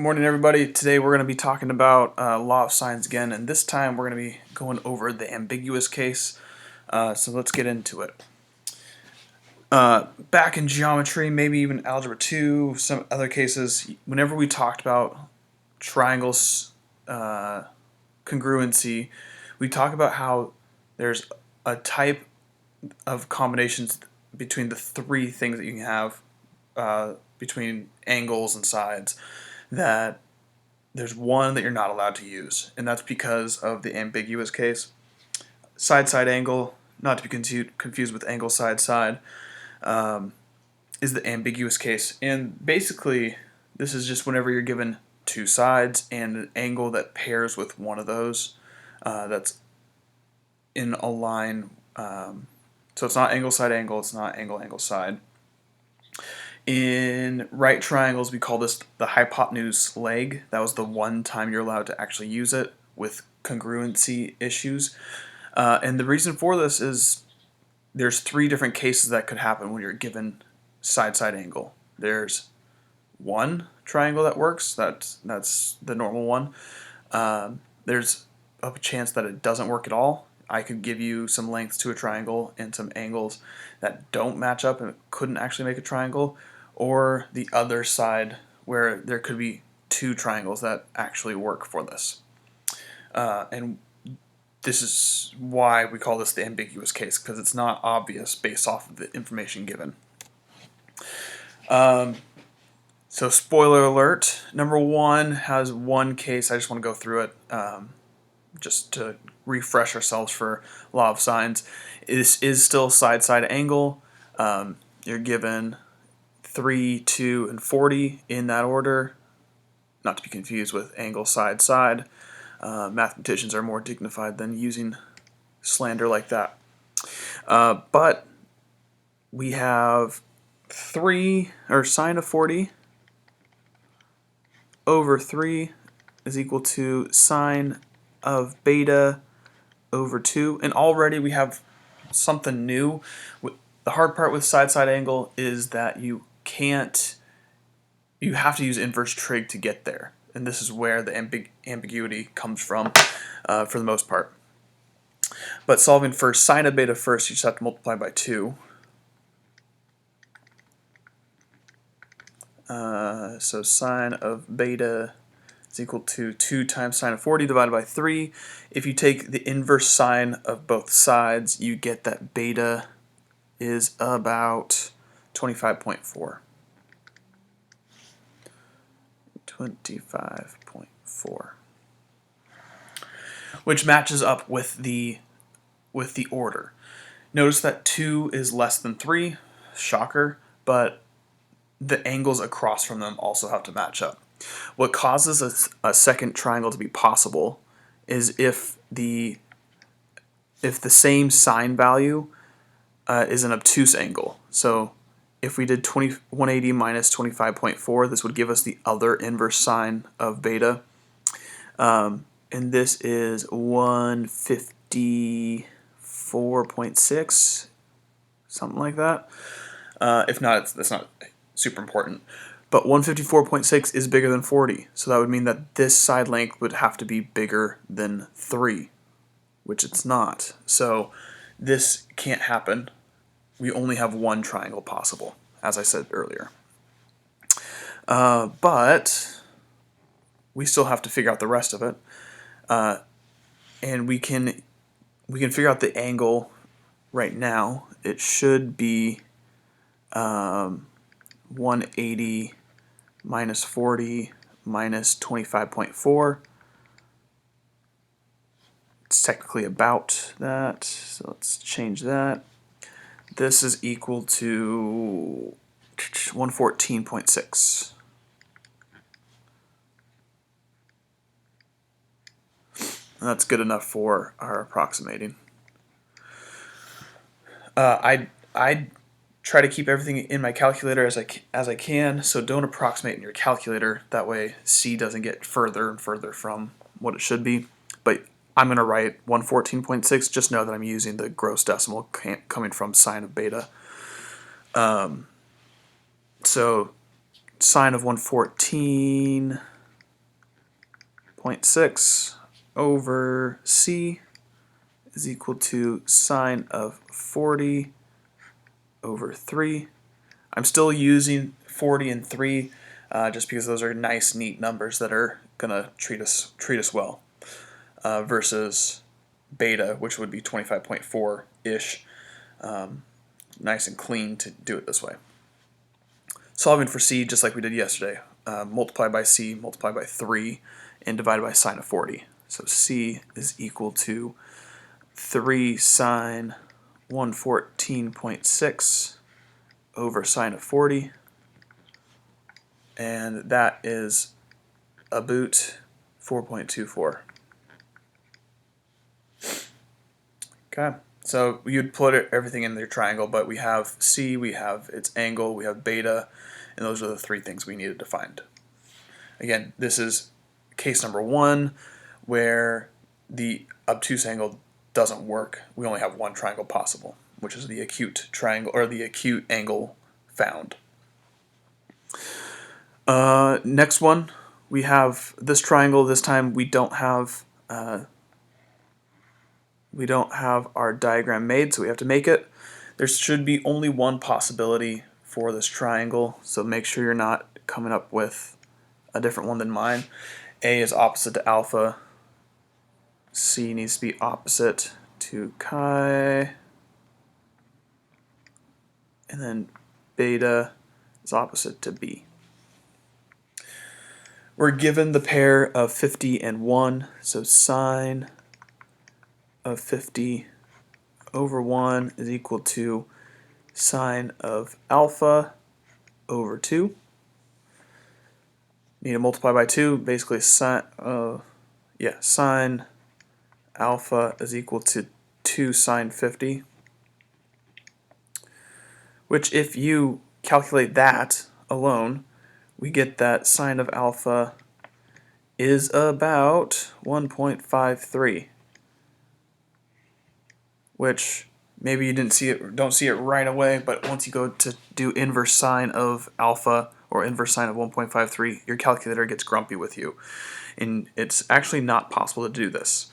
Good morning, everybody. Today we're going to be talking about law of sines again, and this time we're going to be going over the ambiguous case. So let's get into it. Back in geometry, maybe even algebra 2, some other cases, whenever we talked about triangles congruency, we talk about how there's a type of combinations between the three things that you can have between angles and sides that there's one that you're not allowed to use, and that's because of the ambiguous case. Side-side angle, not to be confused with angle side-side, is the ambiguous case. And basically, this is just whenever you're given two sides and an angle that pairs with one of those that's in a line. So it's not angle side angle, it's not angle angle side. In right triangles, we call this the hypotenuse leg. That was the one time you're allowed to actually use it with congruency issues. And the reason for this is there's three different cases that could happen when you're given side-side angle. There's one triangle that works, that's the normal one. There's a chance that it doesn't work at all. I could give you some lengths to a triangle and some angles that don't match up and couldn't actually make a triangle, or the other side where there could be two triangles that actually work for this. And this is why we call this the ambiguous case, because it's not obvious based off of the information given. So spoiler alert, number one has one case. I just want to go through it just to refresh ourselves for law of sines. This is still side-side angle. You're given 3, 2, and 40 in that order, not to be confused with angle side-side. Mathematicians are more dignified than using slander like that. But we have 3, or sine of 40 over 3 is equal to sine of beta over 2. And already we have something new. The hard part with side-side angle is that you have to use inverse trig to get there. And this is where the ambiguity comes from for the most part. But solving for sine of beta first, you just have to multiply by 2. So sine of beta is equal to 2 times sine of 40 divided by 3. If you take the inverse sine of both sides, you get that beta is about 25.4. 25.4, which matches up with the order. Notice that 2 is less than 3, shocker, but the angles across from them also have to match up. What causes a second triangle to be possible is if the same sine value is an obtuse angle. So if we did 180 minus 25.4, this would give us the other inverse sine of beta. And this is 154.6, something like that. If not, that's not super important. But 154.6 is bigger than 40, so that would mean that this side length would have to be bigger than 3, which it's not. So this can't happen. We only have one triangle possible, as I said earlier. But we still have to figure out the rest of it. And we can figure out the angle right now. It should be 180 minus 40 minus 25.4. It's technically about that, so let's change that. This is equal to 114.6. That's good enough for our approximating. I try to keep everything in my calculator as I can, so don't approximate in your calculator. That way C doesn't get further and further from what it should be. But I'm going to write 114.6. Just know that I'm using the gross decimal coming from sine of beta. So sine of 114 0.6 over c is equal to sine of 40 over 3. I'm still using 40 and 3 just because those are nice, neat numbers that are going to treat us well, versus beta, which would be 25.4-ish. Nice and clean to do it this way. Solving for c, just like we did yesterday, multiply by c, multiply by 3, and divide by sine of 40. So c is equal to 3 sine 114.6 over sine of 40, and that is about 4.24. Okay, so you'd put everything in your triangle, but we have c, we have its angle, we have beta, and those are the three things we needed to find. Again, this is case number 1 where the obtuse angle doesn't work. We only have one triangle possible, which is the acute triangle, or the acute angle found. Next one, we have this triangle. This time we don't have our diagram made, so we have to make it. There should be only one possibility for this triangle, so make sure you're not coming up with a different one than mine. A is opposite to alpha. C needs to be opposite to chi. And then beta is opposite to B. We're given the pair of 50 and 1, so sine of 50 over 1 is equal to sine of alpha over 2. Need to multiply by 2, basically sine alpha is equal to 2 sine 50, which if you calculate that alone, we get that sine of alpha is about 1.53, which maybe you don't see it right away, but once you go to do inverse sine of alpha or inverse sine of 1.53, your calculator gets grumpy with you, and it's actually not possible to do this.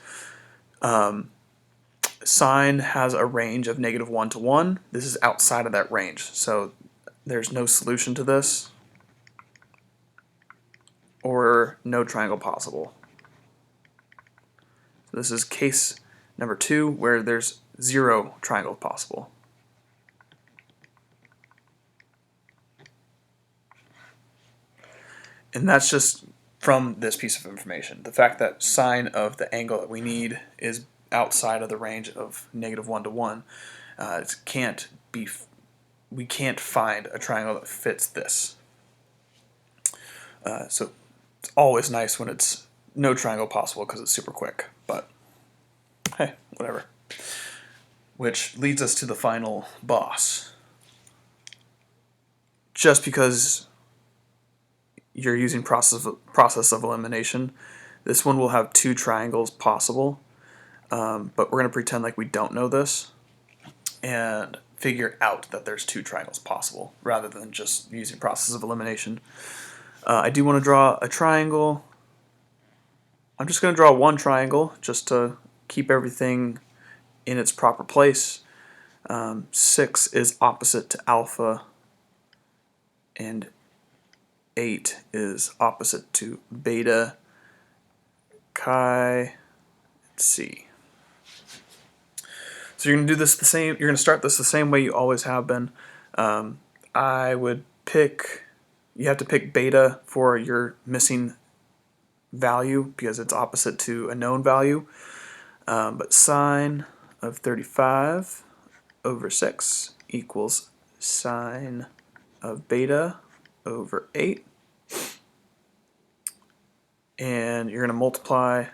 Sine has a range of -1 to 1. This is outside of that range, so there's no solution to this, or no triangle possible. So this is case number 2, where there's 0 triangle possible. And that's just from this piece of information. The fact that sine of the angle that we need is outside of the range of -1 to 1, we can't find a triangle that fits this. So it's always nice when it's no triangle possible because it's super quick, but hey, whatever. Which leads us to the final boss. Just because you're using process of elimination, this one will have 2 triangles possible, but we're going to pretend like we don't know this and figure out that there's 2 triangles possible rather than just using process of elimination. I do want to draw a triangle. I'm just going to draw one triangle just to keep everything in its proper place. 6 is opposite to alpha, and 8 is opposite to beta, chi, and c. So you're going to do this the same. You're going to start this the same way you always have been. I would pick. You have to pick beta for your missing value because it's opposite to a known value. But sine of 35 over 6 equals sine of beta over 8. And you're going to multiply.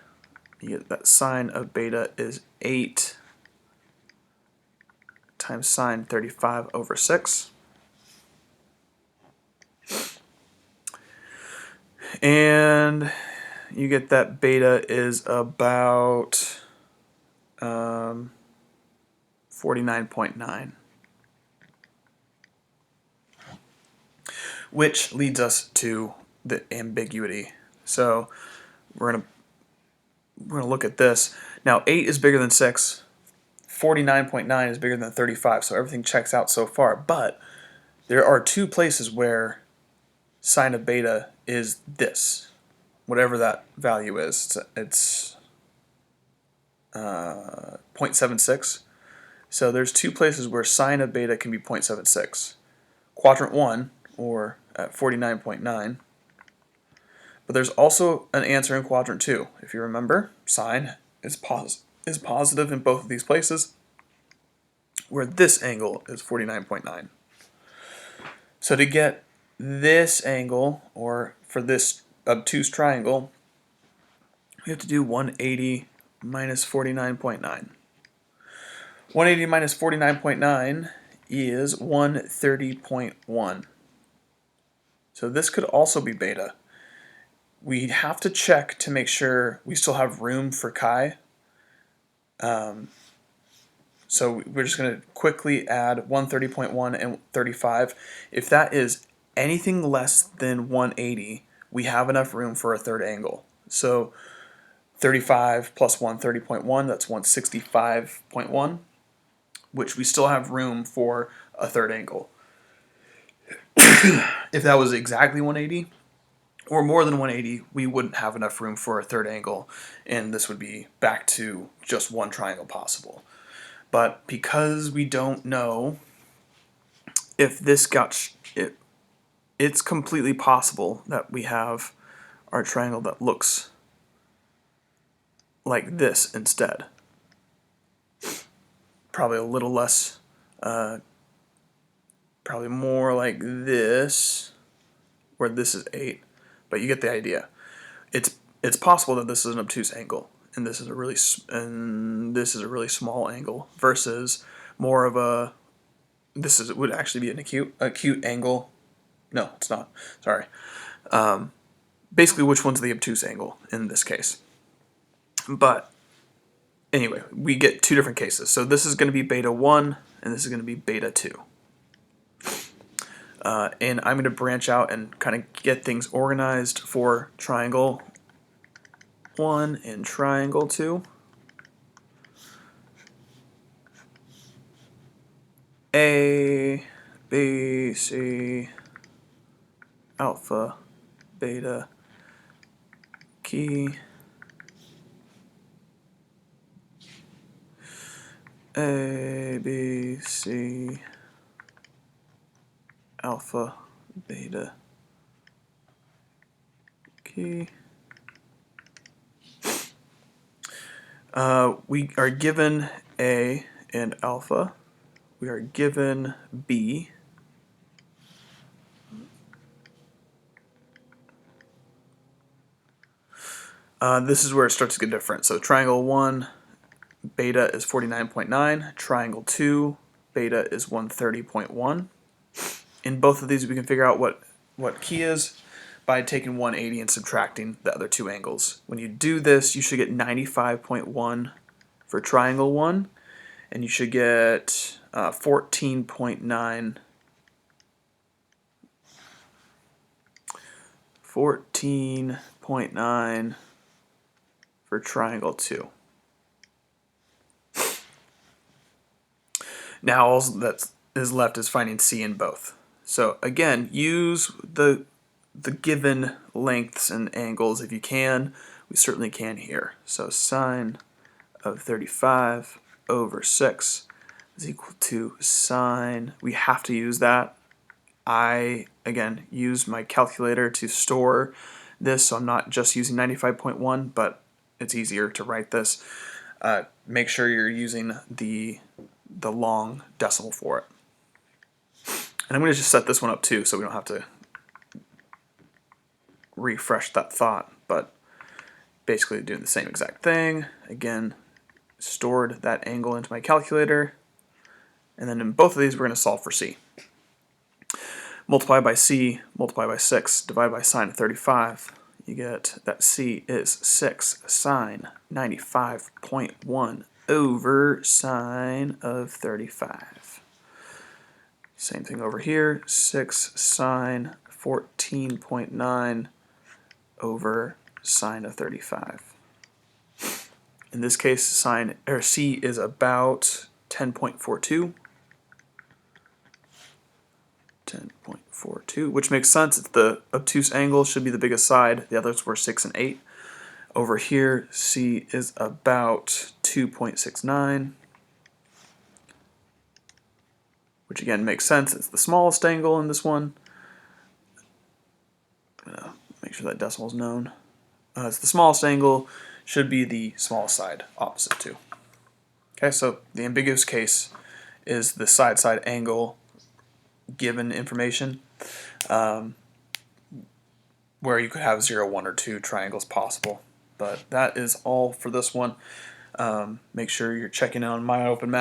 You get that sine of beta is 8 times sine 35 over 6. And you get that beta is about 49.9. Which leads us to the ambiguity. So we're going to we're going to look at this. Now 8 is bigger than 6. 49.9 is bigger than 35, so everything checks out so far. But there are two places where sine of beta is this, whatever that value is. It's 0.76. So there's two places where sine of beta can be 0.76. Quadrant 1, or at 49.9. But there's also an answer in quadrant 2. If you remember, sine is positive in both of these places, where this angle is 49.9. So to get this angle, or for this obtuse triangle, we have to do 180 minus 49.9. 180 minus 49.9 is 130.1. So this could also be beta. We have to check to make sure we still have room for chi. So we're just going to quickly add 130.1 and 35. If that is anything less than 180, we have enough room for a third angle. So 35 plus 130.1, that's 165.1, which we still have room for a third angle. If that was exactly 180 or more than 180, we wouldn't have enough room for a third angle, and this would be back to just one triangle possible. But because we don't know if this got it's completely possible that we have our triangle that looks like this instead. Probably a little less, probably more like this, where this is 8, but you get the idea. It's possible that this is an obtuse angle, and this is a really small angle versus more of a would actually be an acute angle. No, it's not. Sorry. Basically, which one's the obtuse angle in this case? But anyway, we get two different cases. So this is going to be beta 1, and this is going to be beta 2. And I'm going to branch out and kind of get things organized for triangle 1 and triangle 2. A, B, C, alpha, beta, key, A, B, C, alpha, beta, key. We are given A and alpha. We are given B. This is where it starts to get different. So triangle 1, beta is 49.9. Triangle 2, beta is 130.1. In both of these, we can figure out what key is by taking 180 and subtracting the other two angles. When you do this, you should get 95.1 for triangle 1, and you should get 14.9 for triangle 2. Now all that is left is finding C in both. So again, use the given lengths and angles if you can. We certainly can here. So sine of 35 over 6 is equal to sine. We have to use that. I, again, use my calculator to store this, so I'm not just using 95.1, but it's easier to write this. Make sure you're using the long decimal for it. And I'm going to just set this one up too, so we don't have to refresh that thought, but basically doing the same exact thing. Again, stored that angle into my calculator, and then in both of these we're going to solve for C. Multiply by C, multiply by 6, divide by sine of 35. You get that C is 6 sine 95.1 over sine of 35. Same thing over here, 6 sine 14.9 over sine of 35. In this case, sine or C is about 10.42. 10.42, which makes sense. It's the obtuse angle should be the biggest side. The others were 6 and 8. Over here, C is about 2.69, which again makes sense. It's the smallest angle in this one. I'm gonna make sure that decimal is known. It's the smallest angle, should be the smallest side, opposite to. Okay, so the ambiguous case is the side-side angle given information, where you could have 0, 1, or 2 triangles possible. But that is all for this one. Make sure you're checking out on MyOpenMath.